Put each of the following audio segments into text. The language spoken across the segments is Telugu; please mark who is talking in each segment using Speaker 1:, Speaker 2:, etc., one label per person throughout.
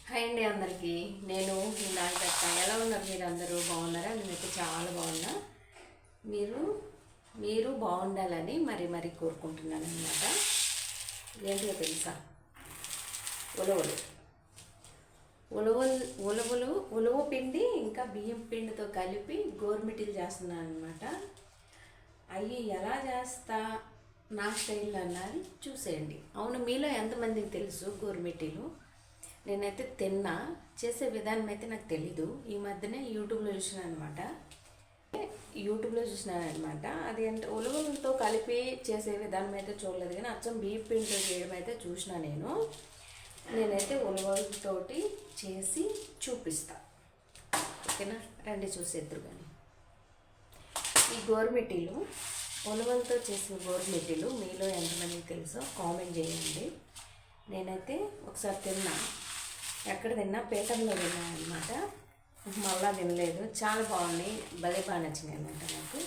Speaker 1: హాయ్ అండి అందరికీ. నేను మీ నాగదత్త. ఎలా ఉన్నారు మీరు అందరూ? బాగున్నారా? నేనైతే చాలా బాగున్నా. మీరు మీరు బాగుండాలని మరి కోరుకుంటున్నాను అనమాట. ఏంటో తెలుసా? ఉలవలు ఉలవలు ఉలవలు ఉలవ పిండి ఇంకా బియ్యం పిండితో కలిపి గోరుమిటీలు చేస్తున్నాను అనమాట. అవి ఎలా చేస్తా నా స్టైల్ అన్నది చూసేయండి. అవును, మీలో ఎంతమందికి తెలుసు గోరుమిటీలు? నేనైతే తిన్నా, చేసే విధానం అయితే నాకు తెలీదు. ఈ మధ్యనే యూట్యూబ్లో చూసినాను అనమాట. అది అంటే ఉలవలతో కలిపి చేసే విధానం అయితే చూడలేదు, కానీ అచ్చం బీఫ్ పిండితో చేయడం అయితే చూసిన నేనైతే ఉలవలతోటి చేసి చూపిస్తా. ఓకేనా? రండి చూసేద్దరు. కానీ ఈ గోరుమిటీలు, ఉలవలతో చేసిన గోరుమిటీలు మీలో ఎంతమందికి తెలుసో కామెంట్ చేయండి. నేనైతే ఒకసారి తిన్నా. ఎక్కడ తిన్నా? పీఠంలో తిన్నా అనమాట. మళ్ళా తినలేదు. చాలా బాగున్నాయి, భలే బాగా నచ్చినాయి అనమాట నాకు.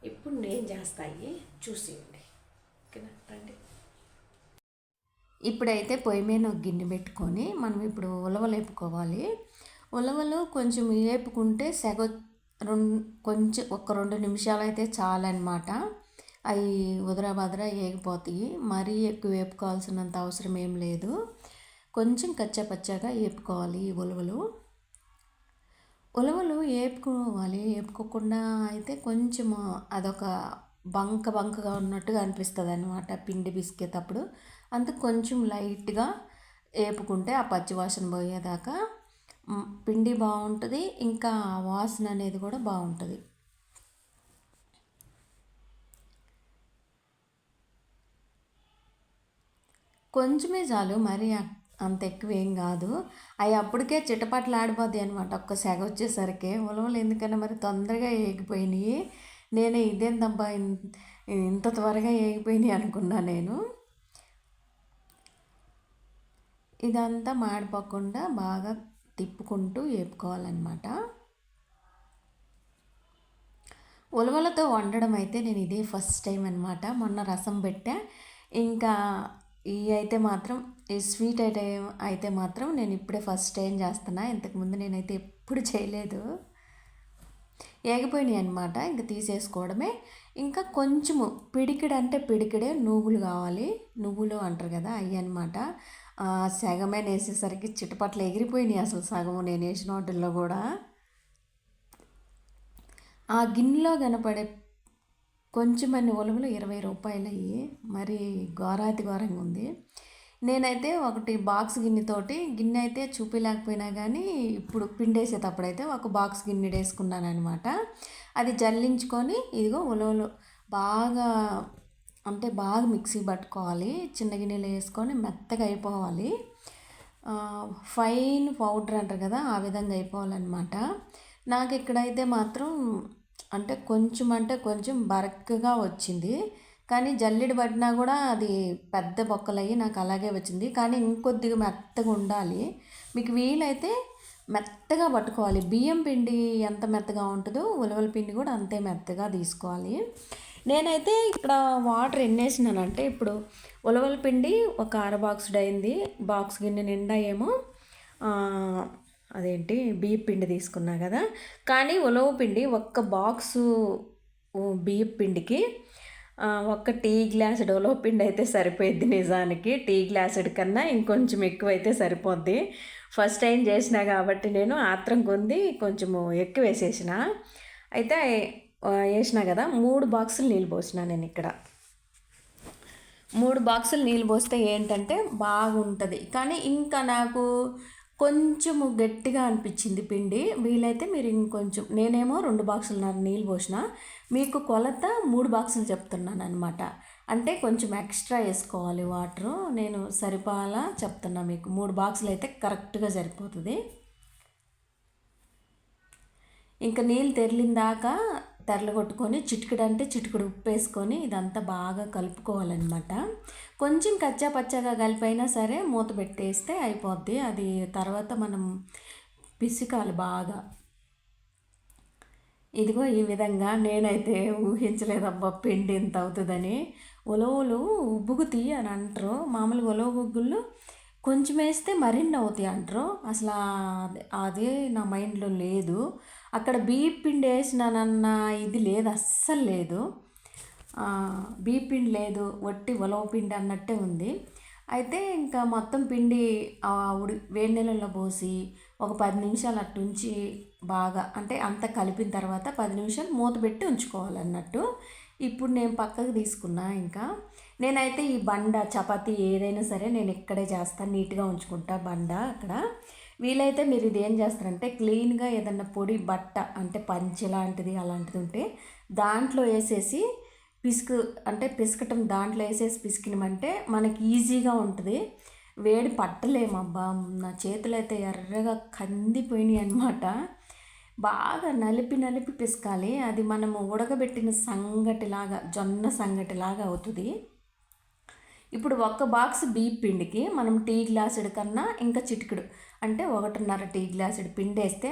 Speaker 1: ఇప్పుడు నేను చేస్తాయి చూసేయండి. ఓకేనా? రండి. ఇప్పుడైతే పొయ్యి మీద ఒక గిన్నె పెట్టుకొని మనం ఇప్పుడు ఉలవలు వేపుకోవాలి. ఉలవలు కొంచెం వేపుకుంటే కొంచెం ఒక 2 నిమిషాలు అయితే చాలన్నమాట. అవి ఉదరా వేగిపోతాయి. మరీ ఎక్కువ వేపుకోవాల్సినంత అవసరం ఏం లేదు. కొంచెం కచ్చాపచ్చాగా వేపుకోవాలి ఈ ఉలవలు వేపుకోకుండా అయితే కొంచెం అదొక బంకగా ఉన్నట్టుగా అనిపిస్తుంది అనమాట పిండి పిసికేటప్పుడు. అందుకు కొంచెం లైట్గా వేపుకుంటే ఆ పచ్చివాసన పోయేదాకా పిండి బాగుంటుంది, ఇంకా వాసన అనేది కూడా బాగుంటుంది. కొంచెమే చాలు, మరి అంత ఎక్కువ ఏం కాదు. అవి అప్పటికే చిటపట్లు ఆడిపోతాయి అనమాట ఒక్క సెగ వచ్చేసరికి. ఉలవలు ఎందుకన్నా మరి తొందరగా ఏగిపోయినాయి. నేను ఇదేందబ్బా ఇంత త్వరగా ఏగిపోయినాయి అనుకున్నా నేను. ఇదంతా మాడిపోకుండా బాగా తిప్పుకుంటూ వేపుకోవాలన్నమాట. ఉలవలతో వండడం అయితే నేను ఇదే ఫస్ట్ టైం అనమాట. మొన్న రసం పెట్టా. ఇంకా ఈ అయితే మాత్రం ఈ స్వీట్ అయితే మాత్రం నేను ఇప్పుడే ఫస్ట్ టైం చేస్తున్నా. ఇంతకుముందు నేనైతే ఎప్పుడు చేయలేదు. ఏగిపోయినాయి అనమాట. ఇంకా తీసేసుకోవడమే. ఇంకా కొంచెము పిడికిడే నువ్వులు కావాలి. నువ్వులు అంటారు కదా, అవి అనమాట. సగమే వేసేసరికి చిటపట్లు ఎగిరిపోయినాయి అసలు సగము నేను వేసిన వాటిల్లో కూడా. ఆ గిన్నెలో కనపడే కొంచెమన్ని ఉలవలు 20 రూపాయలు అయ్యి, మరి ఘోరంగా ఉంది. నేనైతే ఒకటి బాక్స్ గిన్నె అయితే చూపించలేకపోయినా కానీ ఇప్పుడు పిండేసేటప్పుడైతే ఒక బాక్స్ గిన్నె వేసుకున్నాను అనమాట. అది జల్లించుకొని ఇదిగో ఉలవలు బాగా బాగా మిక్సీ పట్టుకోవాలి. చిన్న గిన్నెలో వేసుకొని మెత్తగా అయిపోవాలి. ఫైన్ పౌడర్ అంటారు కదా, ఆ విధంగా అయిపోవాలన్నమాట. నాకు ఇక్కడైతే మాత్రం కొంచెం బరకగా వచ్చింది. కానీ జల్లెడ పట్టినా కూడా అది పెద్ద బొక్కలయ్యి నాకు అలాగే వచ్చింది. కానీ ఇంకొద్దిగా మెత్తగా ఉండాలి. మీకు వీలైతే మెత్తగా పట్టుకోవాలి. బియ్యం పిండి ఎంత మెత్తగా ఉంటుందో ఉలవల పిండి కూడా అంతే మెత్తగా తీసుకోవాలి. నేనైతే ఇక్కడ వాటర్ ఎన్ని వేసినానంటే, ఇప్పుడు ఉలవల పిండి ఒక బాక్స్ అయింది. బాక్స్ గిన్నె నిండా ఏమో బియ్యం పిండి తీసుకున్నా కదా. కానీ ఉలవ పిండి ఒక్క బాక్సు బియ్యం పిండికి ఒక్క టీ గ్లాసుడు ఉలవ పిండి అయితే సరిపోయిద్ది. నిజానికి టీ గ్లాసుడు కన్నా ఇంకొంచెం ఎక్కువైతే సరిపోద్ది. ఫస్ట్ టైం చేసినా కాబట్టి నేను ఆత్రం కొంది కొంచెము ఎక్కువ వేసేసిన. అయితే వేసినా కదా, 3 బాక్సులు నీళ్ళు పోసిన నేను ఇక్కడ. 3 బాక్సులు నీళ్ళు పోస్తే ఏంటంటే బాగుంటుంది. కానీ ఇంకా నాకు కొంచెము గట్టిగా అనిపించింది పిండి. వీలైతే మీరు ఇంకొంచెం, నేనేమో 2 బాక్సులున్నర నీళ్ళు పోసిన, మీకు కొలత 3 బాక్సులు చెప్తున్నాను అనమాట. అంటే కొంచెం ఎక్స్ట్రా వేసుకోవాలి వాటరు. నేను సరిపాలా చెప్తున్నా మీకు. 3 బాక్సులు అయితే కరెక్ట్గా సరిపోతుంది. ఇంకా నీళ్ళు తెరలిందాకా తెరలగొట్టుకొని చిటికెడు ఉప్పు వేసుకొని ఇదంతా బాగా కలుపుకోవాలన్నమాట. కొంచెం కచ్చా పచ్చగా కలిపైనా సరే మూత పెట్టేస్తే అయిపోద్ది. అది తర్వాత మనం పిసికాలి బాగా. ఇదిగో ఈ విధంగా. నేనైతే ఊహించలేదబ్బా పిండి ఇంత అవుతుందని. ఉలవలు ఉబ్బుగుతాయి అని అంటారు. మామూలుగా ఉలవ గుగ్గుళ్ళు కొంచెం వేస్తే మరిన్ని అవుతాయి అంటారు. అసలు అదే నా మైండ్లో లేదు. అక్కడ బియ్యం పిండి వేసినానన్న ఇది లేదు, అస్సలు లేదు. బియ్యం పిండి లేదు, వట్టి ఉలవ పిండి అన్నట్టే ఉంది. అయితే ఇంకా మొత్తం పిండి వేడి నీళ్ళల్లో పోసి ఒక 10 నిమిషాలు అట్టుంచి బాగా అంటే అంత కలిపిన తర్వాత 10 నిమిషాలు మూత పెట్టి ఉంచుకోవాలన్నట్టు. ఇప్పుడు నేను పక్కకు తీసుకున్నా. ఇంకా నేనైతే ఈ బండ చపాతీ ఏదైనా సరే నేను ఇక్కడే చేస్తాను, నీట్గా ఉంచుకుంటా బండ అక్కడ. వీలైతే మీరు ఇది ఏం చేస్తారంటే క్లీన్గా ఏదన్నా పొడి బట్ట అంటే పంచె లాంటిది అలాంటిది ఉంటే దాంట్లో వేసేసి పిసకటం దాంట్లో వేసేసి పిసికినమంటే మనకి ఈజీగా ఉంటుంది. వేడి పట్టలేమబ్బా, నా చేతులు అయితే ఎర్రగా కందిపోయినాయి అనమాట. బాగా నలిపి నలిపి పిసకాలి. అది మనము ఉడకబెట్టిన సంగటిలాగా జొన్న సంగటిలాగా అవుతుంది. ఇప్పుడు ఒక్క బాక్స్ బియ్యం పిండికి మనం టీ గ్లాసుడు కన్నా ఇంకా చిటికెడు అంటే 1.5 టీ గ్లాసుడు పిండి వేస్తే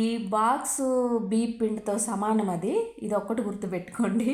Speaker 1: ఈ బాక్సు బియ్యం పిండితో సమానం అది. ఇది ఒక్కటి గుర్తుపెట్టుకోండి.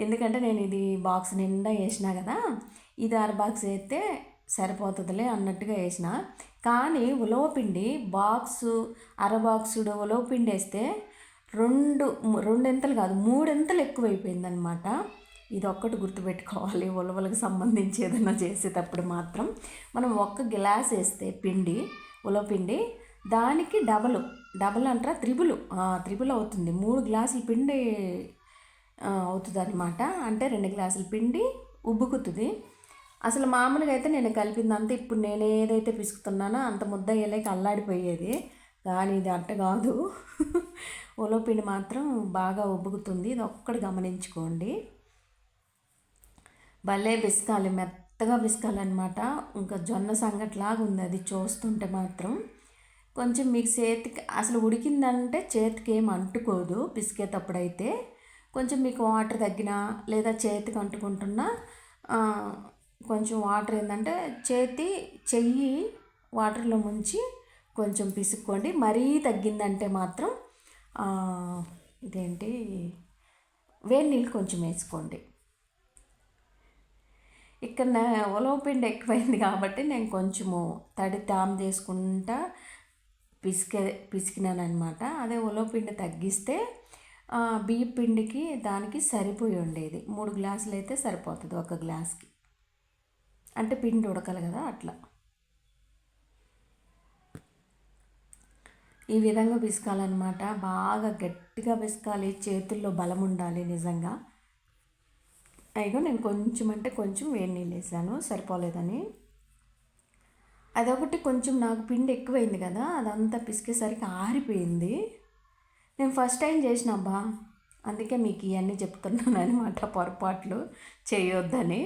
Speaker 1: ఎందుకంటే నేను ఇది బాక్స్ నిండా వేసినా కదా, ఇది అర బాక్స్ వేస్తే సరిపోతుందిలే అన్నట్టుగా వేసిన. కానీ ఉలవపిండి బాక్సు అర బాక్సుడు ఉలవపిండి వేస్తే రెండింతలు కాదు 3 ఎక్కువైపోయిందనమాట. ఇది ఒక్కటి గుర్తుపెట్టుకోవాలి. ఉలవలకు సంబంధించి ఏదైనా చేసేటప్పుడు మాత్రం మనం ఒక్క గ్లాస్ వేస్తే పిండి ఉలవపిండి దానికి డబల్ అంటారా త్రిబుల్ అవుతుంది. 3 గ్లాసుల పిండి అవుతుంది అనమాట. అంటే 2 గ్లాసుల పిండి ఉబ్బుకుతుంది. అసలు మామూలుగా అయితే నేను కలిపిందంతా ఇప్పుడు నేను ఏదైతే పిసుకుతున్నానో అంత ముద్ద అయ్యేలేక అల్లాడిపోయేది. కానీ ఇది అట్ట కాదు. ఉలవపిండి మాత్రం బాగా ఉబ్బుకుతుంది. ఇది ఒక్కటి గమనించుకోండి. భలే పిసకాలి, మెత్తగా పిసకాలన్నమాట. ఇంకా జొన్న సంగట్లాగా ఉంది అది చూస్తుంటే మాత్రం. కొంచెం మీకు చేతికి అసలు ఉడికిందంటే చేతికి ఏం అంటుకోదు పిసికేటప్పుడైతే. కొంచెం మీకు వాటర్ తగ్గినా లేదా చేతికి అంటుకుంటున్నా కొంచెం వాటర్ ఏంటంటే చెయ్యి వాటర్లో ముంచి కొంచెం పిసుక్కోండి. మరీ తగ్గిందంటే మాత్రం ఇదేంటి వేడి నీళ్ళు కొంచెం వేసుకోండి. ఇక్కడ ఉలవపిండి ఎక్కువైంది కాబట్టి నేను కొంచెము తడి తాము చేసుకుంటా పిసికినాను అనమాట. అదే ఉలవపిండి తగ్గిస్తే బియ్యం పిండికి దానికి సరిపోయి ఉండేది. 3 గ్లాసులు అయితే సరిపోతుంది ఒక గ్లాస్కి. అంటే పిండి ఉడకాలి కదా అట్లా. ఈ విధంగా పిసకాలన్నమాట. బాగా గట్టిగా పిసకాలి, చేతుల్లో బలం ఉండాలి నిజంగా. అయిగో నేను కొంచెం అంటే కొంచెం వేడి నీళ్ళు వేసాను సరిపోలేదని. అదొకటి కొంచెం నాకు పిండి ఎక్కువైంది కదా, అదంతా పిసికేసరికి ఆరిపోయింది. నేను ఫస్ట్ టైం చేసిన అబ్బా, అందుకే మీకు ఇవన్నీ చెప్తున్నాను అనమాట, పొరపాట్లు చేయొద్దని.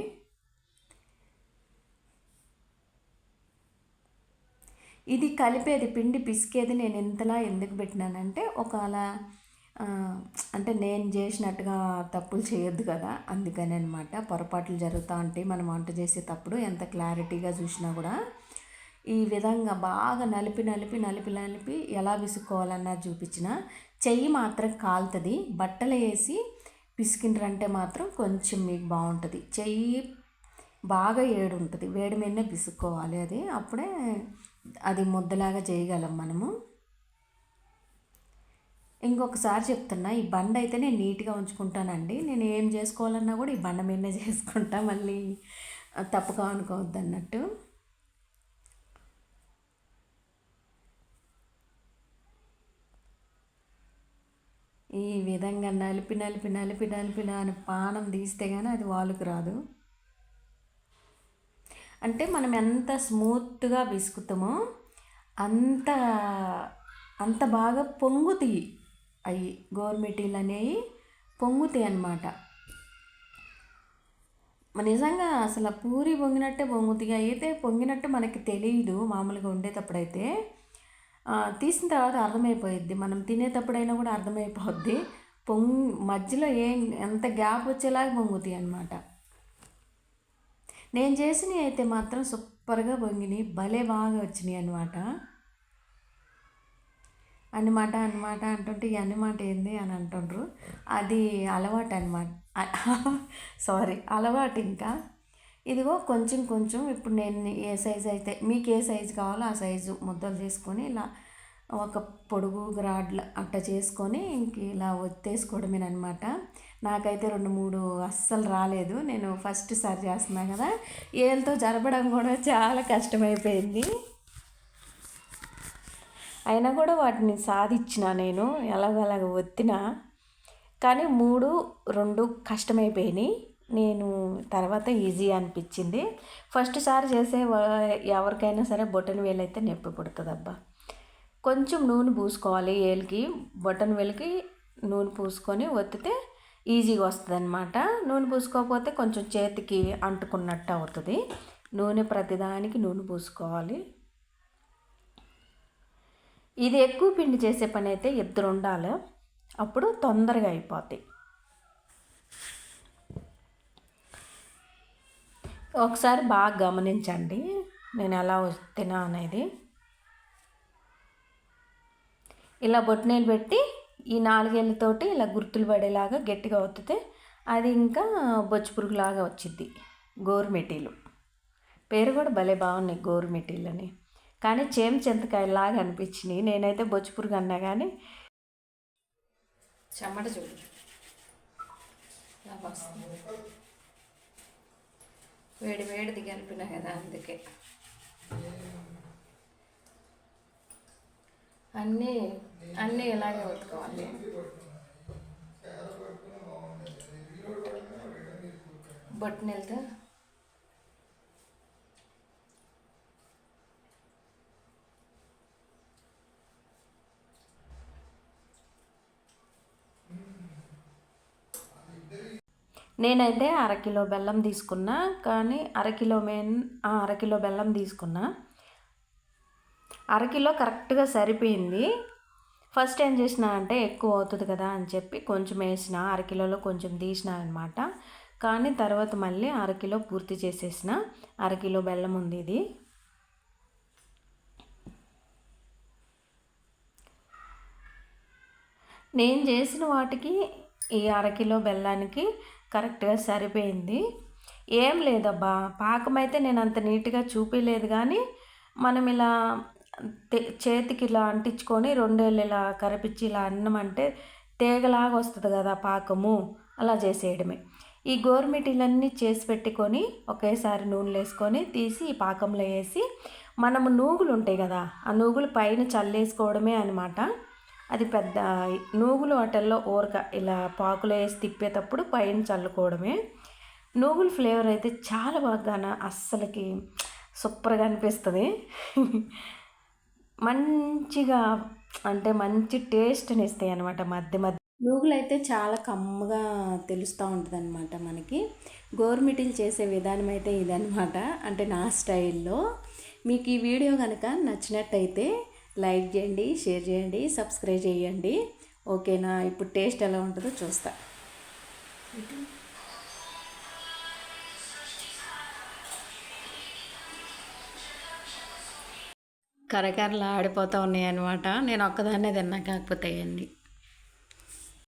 Speaker 1: ఇది కలిపేది పిండి పిసికేది నేను ఇంతలా ఎందుకు పెట్టినానంటే అలా అంటే నేను చేసినట్టుగా తప్పులు చేయొద్దు కదా, అందుకని అనమాట. పొరపాట్లు జరుగుతూ ఉంటాయి మనం వంట చేసేటప్పుడు. ఎంత క్లారిటీగా చూసినా కూడా ఈ విధంగా బాగా నలిపి నలిపి నలిపి నలిపి ఎలా విసుక్కోవాలన్నది చూపించిన. చెయ్యి మాత్రం కాలుతుంది. బట్టలు వేసి పిసికిండ్రంటే మాత్రం కొంచెం మీకు బాగుంటుంది. చెయ్యి బాగా ఏడు ఉంటుంది, వేడి మీదనే పిసుక్కోవాలి. అది అప్పుడే అది ముద్దలాగా చేయగలం మనము. ఇంకొకసారి చెప్తున్నా, ఈ బండ అయితే నేను నీట్గా ఉంచుకుంటానండి. నేను ఏం చేసుకోవాలన్నా కూడా ఈ బండ మీదనే చేసుకుంటా, మళ్ళీ తప్పుగా అనుకోవద్దు అన్నట్టు. ఈ విధంగా నలిపి నలిపి నలిపి నలిపి దాని పానం తీస్తే కానీ అది వాలుకు రాదు. అంటే మనం ఎంత స్మూత్గా విసుకుతామో అంత అంత బాగా పొంగుతాయి. అవి గోరుమిటీలు అనేవి పొంగుతాయి అన్నమాట. నిజంగా అసలు పూరి పొంగినట్టే పొంగుతాయి. అయితే పొంగినట్టు మనకి తెలియదు మామూలుగా ఉండేటప్పుడైతే. తీసిన తర్వాత అర్థమైపోయిద్ది, మనం తినేటప్పుడైనా కూడా అర్థమైపోద్ది. మధ్యలో ఎంత గ్యాప్ వచ్చేలాగా పొంగుతాయి అన్నమాట. నేను చేసినవి అయితే మాత్రం సూపర్గా పొంగినాయి, భలే బాగా వచ్చినాయి అనమాట. అనమాట అంటుంటే ఈ అన్నమాట ఏంది అని అంటుండ్రు. అది అలవాటు అనమాట. సారీ, అలవాటు. ఇంకా ఇదిగో కొంచెం కొంచెం ఇప్పుడు నేను ఏ సైజు అయితే మీకు ఏ సైజు కావాలో ఆ సైజు ముద్దలు చేసుకొని ఇలా ఒక పొడుగు రాడ్ల అట్ట చేసుకొని ఇంక ఇలా ఒత్తేసుకోవడమేనమాట. నాకైతే 2, 3 అస్సలు రాలేదు. నేను ఫస్ట్ సారి చేస్తున్నా కదా, ఏళ్ళతో జరపడం కూడా చాలా కష్టమైపోయింది. అయినా కూడా వాటిని సాధించిన నేను ఎలాగోలాగ ఒత్తిన. కానీ 3, 2 కష్టమైపోయినాయి. నేను తర్వాత ఈజీ అనిపించింది. ఫస్ట్ సారి చేసే ఎవరికైనా సరే బొటన వేలు అయితే నొప్పి పుడుతుంది అబ్బా. కొంచెం నూనె పూసుకోవాలి ఏలికి, బొటన వేలికి నూనె పూసుకొని ఒత్తితే ఈజీగా వస్తుంది అనమాట. నూనె పూసుకోకపోతే కొంచెం చేతికి అంటుకున్నట్టు అవుతుంది. నూనె ప్రతిదానికి నూనె పూసుకోవాలి. ఇది ఎక్కువ పిండి చేసే పని అయితే 2 ఉండాలి, అప్పుడు తొందరగా అయిపోతాయి. ఒకసారి బాగా గమనించండి నేను ఎలా వస్తున్నా అనేది. ఇలా బొట్టనేలు పెట్టి ఈ 4 ఏళ్ళతోటి ఇలా గుర్తులు పడేలాగా గట్టిగా ఒత్తితే అది ఇంకా బొచ్చు పురుగులాగా వచ్చిద్ది. గోరుమిటీలు పేరు కూడా భలే బాగున్నాయి, గోరుమిటీలు అని. కానీ చింతకాయలాగా అనిపించినాయి. నేనైతే బొచ్చు పురుగు అన్నా కానీ చెమ్మట చూడు వేడి వేడిది కలిపినా కదా, అందుకే అన్నీ అన్నీ ఇలాగే ఉతుకోవాలి. బొట్టనెలతో నేనైతే 1/2 కిలో బెల్లం తీసుకున్నా. కానీ 1/2 కిలో బెల్లం తీసుకున్నా. 1/2 కిలో కరెక్ట్గా సరిపోయింది. ఫస్ట్ ఏం చేసిన అంటే ఎక్కువ అవుతుంది కదా అని చెప్పి కొంచెం వేసిన, 1/2 కిలోలో కొంచెం తీసిన అనమాట. కానీ తర్వాత మళ్ళీ 1/2 కిలో పూర్తి చేసేసిన. 1/2 కిలో బెల్లం ఉంది ఇది. నేను చేసిన వాటికి ఈ 1/2 కిలో బెల్లానికి కరెక్ట్గా సరిపోయింది. ఏం లేదబ్బా, పాకం అయితే నేను అంత నీట్గా చూపించలేదు. కానీ మనం ఇలా చేతికి ఇలా అంటించుకొని 2 ఏళ్ళు ఇలా కరిపించి ఇలా అన్నమంటే తేగలాగా వస్తుంది కదా పాకము, అలా చేసేయడమే. ఈ గోరుమిటీలన్నీ చేసి పెట్టుకొని ఒకేసారి నూనెలో వేసుకొని తీసి ఈ పాకంలో వేసి మనము నూగులు ఉంటాయి కదా, ఆ నూగులు పైన చల్లేసుకోవడమే అనమాట. అది పెద్ద నూగులు వాటల్లో ఊరక ఇలా పాకులో వేసి తిప్పేటప్పుడు పైన చల్లుకోవడమే. నూగుల ఫ్లేవర్ అయితే చాలా బాగా అస్సలకి సూపర్గా అనిపిస్తుంది. మంచిగా అంటే మంచి టేస్ట్ని ఇస్తాయి అనమాట. మధ్య మధ్య నూగులు అయితే చాలా కమ్మగా తెలుస్తూ ఉంటుంది అనమాట మనకి. గోరుమిటీలు చేసే విధానం అయితే ఇదనమాట, అంటే నా స్టైల్లో. మీకు ఈ వీడియో కనుక నచ్చినట్టయితే లైక్ చేయండి, షేర్ చేయండి, సబ్స్క్రైబ్ చేయండి. ఓకేనా? ఇప్పుడు టేస్ట్ ఎలా ఉంటుందో చూస్తా. కరకరలు ఆడిపోతూ ఉన్నాయి అనమాట. నేను ఒక్కదాన్నే తిన్నా, కాకపోతే అయ్యండి.